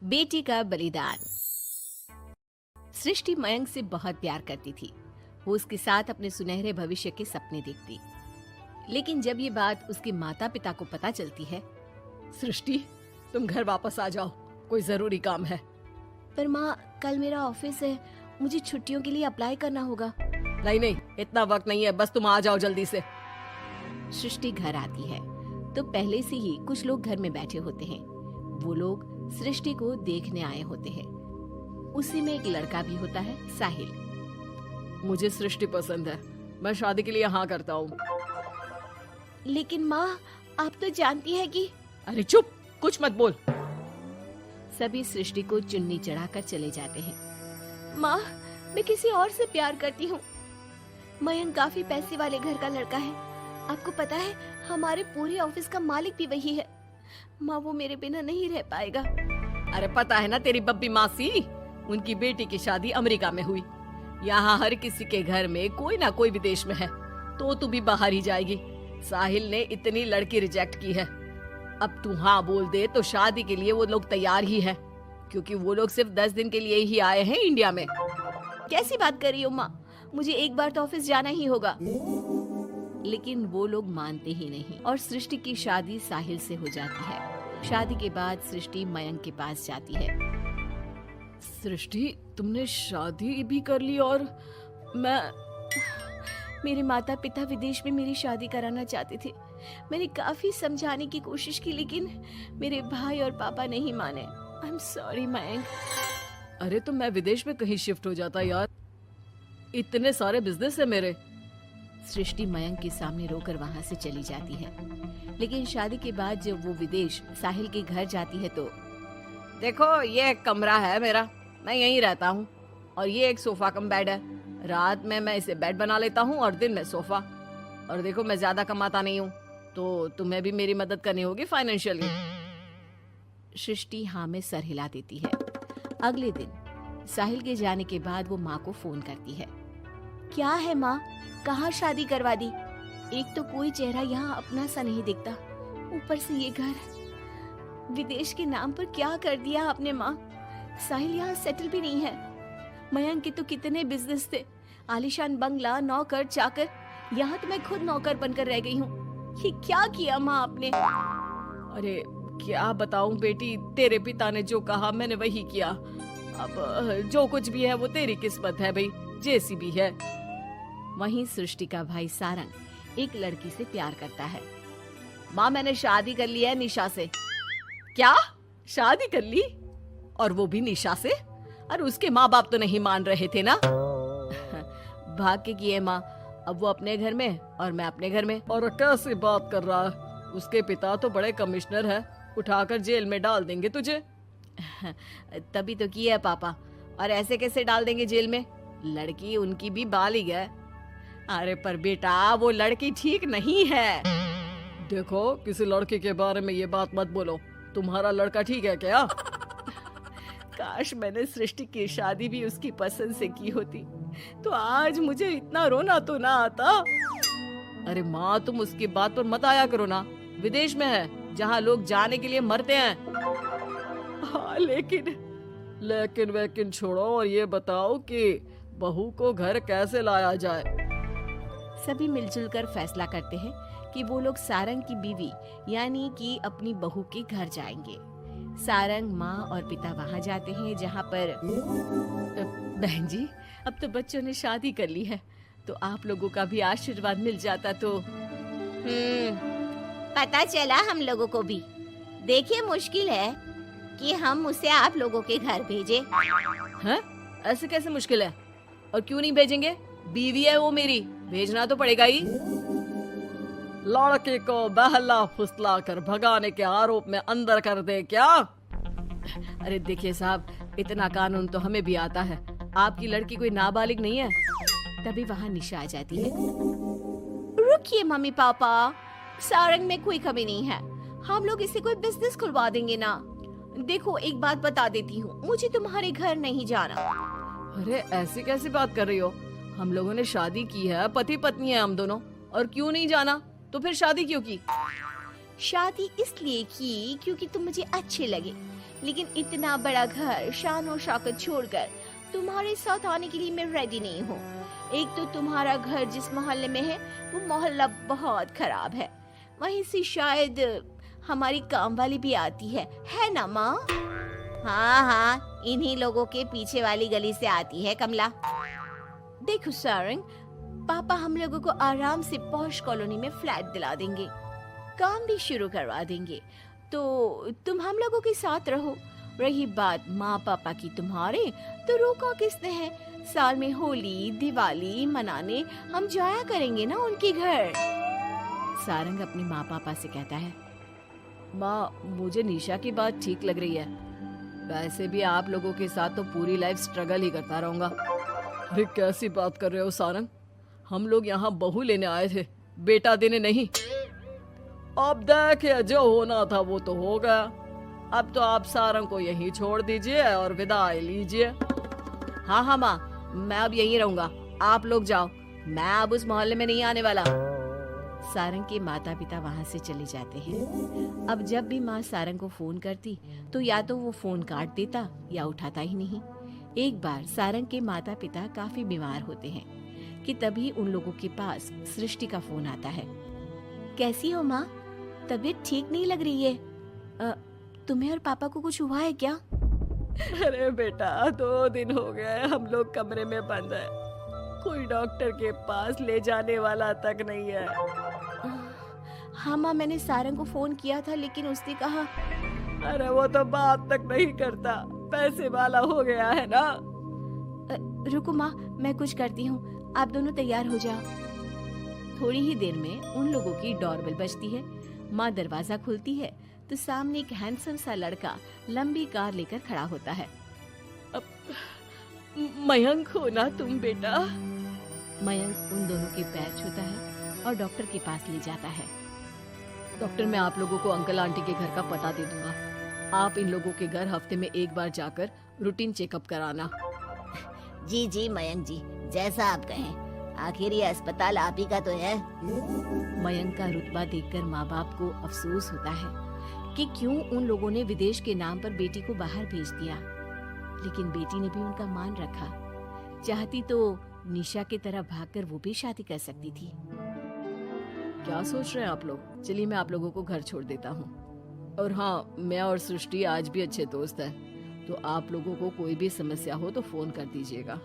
बेटी का बलिदान। सृष्टि मयंक से बहुत प्यार करती थी। वो उसके साथ अपने सुनहरे भविष्य के सपने देखती। लेकिन जब ये बात उसके माता पिता को पता चलती है, सृष्टि, तुम घर वापस आ जाओ, कोई जरूरी काम है। पर माँ, कल मेरा ऑफिस है, मुझे छुट्टियों के लिए अप्लाई करना होगा। नहीं नहीं, इतना वक्त नहीं है, बस तुम आ जाओ जल्दी से। सृष्टि घर आती है तो पहले से ही कुछ लोग घर में बैठे होते हैं। वो लोग सृष्टि को देखने आए होते हैं। उसी में एक लड़का भी होता है, साहिल। मुझे सृष्टि पसंद है, मैं शादी के लिए हाँ करता हूँ। लेकिन माँ, आप तो जानती है कि। अरे चुप, कुछ मत बोल। सभी सृष्टि को चुन्नी चढ़ाकर चले जाते हैं। माँ, मैं किसी और से प्यार करती हूँ। मयंक काफी पैसे वाले घर का लड़का है। आपको पता है, हमारे पूरे ऑफिस का मालिक भी वही है। माँ, वो मेरे बिना नहीं रह पाएगा। अरे पता है ना तेरी बब्बी मासी, उनकी बेटी की शादी अमेरिका में हुई। यहाँ हर किसी के घर में कोई ना कोई विदेश में है, तो तू भी बाहर ही जाएगी। साहिल ने इतनी लड़की रिजेक्ट की है। अब तू हाँ बोल दे तो शादी के लिए वो लोग तैयार ही है, क्योंकि वो लोग सिर्फ 10 दिन के लिए ही आए हैं इंडिया में। कैसी बात कर रही हो माँ, मुझे एक बार तो ऑफिस जाना ही होगा। लेकिन वो लोग मानते ही नहीं और सृष्टि की शादी साहिल से हो जाती है। शादी के बाद सृष्टि मयंक के पास जाती है। सृष्टि, तुमने शादी भी कर ली और मेरे माता पिता विदेश में मेरी शादी कराना चाहते थे। मैंने काफी समझाने की कोशिश की, लेकिन मेरे भाई और पापा नहीं माने। I am sorry Mayank. अरे तो मैं विदेश में कहीं शिफ्ट हो जाता यार, इतने सारे बिजनेस है मेरे। सृष्टि मयंक के सामने रोकर वहाँ से चली जाती है। लेकिन शादी के बाद जब वो विदेश साहिल के घर जाती है तो देखो, ये एक कमरा है मेरा, मैं यहीं रहता हूँ, और ये एक सोफा कम बेड है। रात में मैं इसे बेड बना लेता हूँ और दिन में सोफा। और देखो, मैं ज्यादा कमाता नहीं हूँ, तो तुम्हें भी मेरी मदद करनी होगी फाइनेंशियली। सृष्टि हाँ में सर हिला देती है। अगले दिन साहिल के जाने के बाद वो माँ को फोन करती है। क्या है माँ, कहाँ शादी करवा दी? एक तो कोई चेहरा यहाँ अपना सा नहीं दिखता, ऊपर से ये घर। विदेश के नाम पर क्या कर दिया आपने माँ? साहिल यहाँ सेटल भी नहीं है। मयंक के तो कितने बिजनेस थे, आलीशान बंगला, नौकर चाकर। यहाँ तो मैं खुद नौकर बनकर रह गई हूँ। ये क्या किया माँ आपने? अरे क्या बताऊं बेटी, तेरे पिता ने जो कहा मैंने वही किया। अब जो कुछ भी है वो तेरी किस्मत है भाई, जैसी भी है। वहीं सृष्टि का भाई सारंग एक लड़की से प्यार करता है। माँ, मैंने शादी कर ली है निशा से। क्या? शादी कर ली? और वो भी निशा से? और उसके माँ बाप तो नहीं मान रहे थे ना? भाग्य की है माँ, अब वो अपने घर में और मैं अपने घर में। और कैसी बात कर रहा है? उसके पिता तो बड़े कमिश्नर है, उठाकर जेल में डाल देंगे तुझे। तभी तो किया है पापा। और ऐसे कैसे डाल देंगे जेल में? लड़की उनकी भी बालिग है। अरे पर बेटा, वो लड़की ठीक नहीं है। देखो, किसी लड़के के बारे में ये बात मत बोलो। तुम्हारा लड़का ठीक है क्या? काश मैंने सृष्टि की शादी भी उसकी पसंद से की होती, तो आज मुझे इतना रोना तो ना आता। अरे माँ, तुम उसकी बात पर मत आया करो ना। विदेश में है, जहाँ लोग जाने के लिए मरते हैं। हाँ, लेकिन छोड़ो और ये बताओ कि बहू को घर कैसे लाया जाए? सभी मिलजुल कर फैसला करते हैं कि वो लोग सारंग की बीवी यानी कि अपनी बहू के घर जाएंगे। सारंग, माँ और पिता वहाँ जाते हैं, जहाँ पर बहन जी, अब तो बच्चों ने शादी कर ली है, तो आप लोगों का भी आशीर्वाद मिल जाता तो। पता चला हम लोगों को भी। देखिए, मुश्किल है कि हम उसे आप लोगों के घर भेजे। हैं? ऐसे कैसे मुश्किल है? और क्यों नहीं भेजेंगे? बीवी है वो मेरी, भेजना तो पड़ेगा ही। लड़के को बहला फुसला कर भगाने के आरोप में अंदर कर दे क्या? अरे देखिए साहब, इतना कानून तो हमें भी आता है। आपकी लड़की कोई नाबालिग नहीं है। तभी वहाँ निशा आ जाती है। रुकिए मम्मी पापा, सारंग में कोई कमी नहीं है। हम लोग इसे कोई बिजनेस खुलवा देंगे ना। देखो, एक बात बता देती हूँ, मुझे तुम्हारे घर नहीं जाना। अरे ऐसी कैसी बात कर रही हो? हम लोगों ने शादी की है, पति पत्नी है हम दोनों, और क्यों नहीं जाना? तो फिर शादी क्यों की? शादी इसलिए की क्योंकि तुम मुझे अच्छे लगे, लेकिन इतना बड़ा घर शान और शौकत छोड़कर तुम्हारे साथ आने के लिए मैं रेडी नहीं हूँ। एक तो तुम्हारा घर जिस मोहल्ले में है वो मोहल्ला बहुत खराब है, वहीं से शायद हमारी काम वाली भी आती है ना माँ? हाँ हाँ, इन्हीं लोगों के पीछे वाली गली से आती है कमला। देखो सारंग, पापा हम लोगों को आराम से पॉश कॉलोनी में फ्लैट दिला देंगे, काम भी शुरू करवा देंगे, तो तुम हम लोगों के साथ रहो। रही बात माँ पापा की तुम्हारे, तो रोका किसने है? साल में होली दिवाली मनाने हम जाया करेंगे ना उनके घर। सारंग अपने माँ पापा से कहता है, माँ मुझे निशा की बात ठीक लग रही है। वैसे भी आप लोगों के साथ तो पूरी लाइफ स्ट्रगल ही करता रहूंगा। अरे कैसी बात कर रहे हो सारंग, हम लोग यहाँ बहू लेने आए थे, बेटा देने नहीं। अब देखिए जो होना था वो तो हो गया, अब तो आप सारंग को यहीं छोड़ दीजिए और विदाई लीजिए। हाँ हाँ माँ, मैं अब यहीं रहूंगा, आप लोग जाओ, मैं अब उस मोहल्ले में नहीं आने वाला। सारंग के माता पिता वहां से चले जाते हैं। अब जब भी माँ सारंग को फोन करती तो या तो वो फोन काट देता या उठाता ही नहीं। एक बार सारंग के माता पिता काफी बीमार होते हैं कि तभी उन लोगों के पास सृष्टि का फोन आता है। कैसी हो माँ? तबीयत ठीक नहीं लग रही है। तुम्हें और पापा को कुछ हुआ है क्या? अरे बेटा 2 दिन हो गए हम लोग कमरे में बंद है, कोई डॉक्टर के पास ले जाने वाला तक नहीं है। हाँ माँ, मैंने सारंग को फोन किया था लेकिन उसने कहा। अरे वो तो बात तक नहीं करता, पैसे वाला हो गया है ना। रुको माँ, मैं कुछ करती हूँ, आप दोनों तैयार हो जाओ। थोड़ी ही देर में उन लोगों की डोरबेल बजती है। माँ दरवाजा खुलती है तो सामने एक हैंडसम सा लड़का लंबी कार लेकर खड़ा होता है। मयंक हो ना तुम बेटा? मयंक उन दोनों के पैर छूता है और डॉक्टर के पास ले जाता है। डॉक्टर, मैं आप लोगों को अंकल आंटी के घर का पता दे दूंगा, आप इन लोगों के घर हफ्ते में एक बार जाकर रूटीन चेकअप कराना। जी जी मयंक जी, जैसा आप कहें, आखिर ये अस्पताल आप ही का तो है। मयंक का रुतबा देखकर माँ बाप को अफसोस होता है कि क्यों उन लोगों ने विदेश के नाम पर बेटी को बाहर भेज दिया, लेकिन बेटी ने भी उनका मान रखा। चाहती तो निशा की तरह भागकर वो भी शादी कर सकती थी। क्या सोच रहे हैं आप लोग? चलिए मैं आप लोगों को घर छोड़ देता हूँ। और हाँ, मैं और सृष्टि आज भी अच्छे दोस्त हैं, तो आप लोगों को कोई भी समस्या हो तो फोन कर दीजिएगा।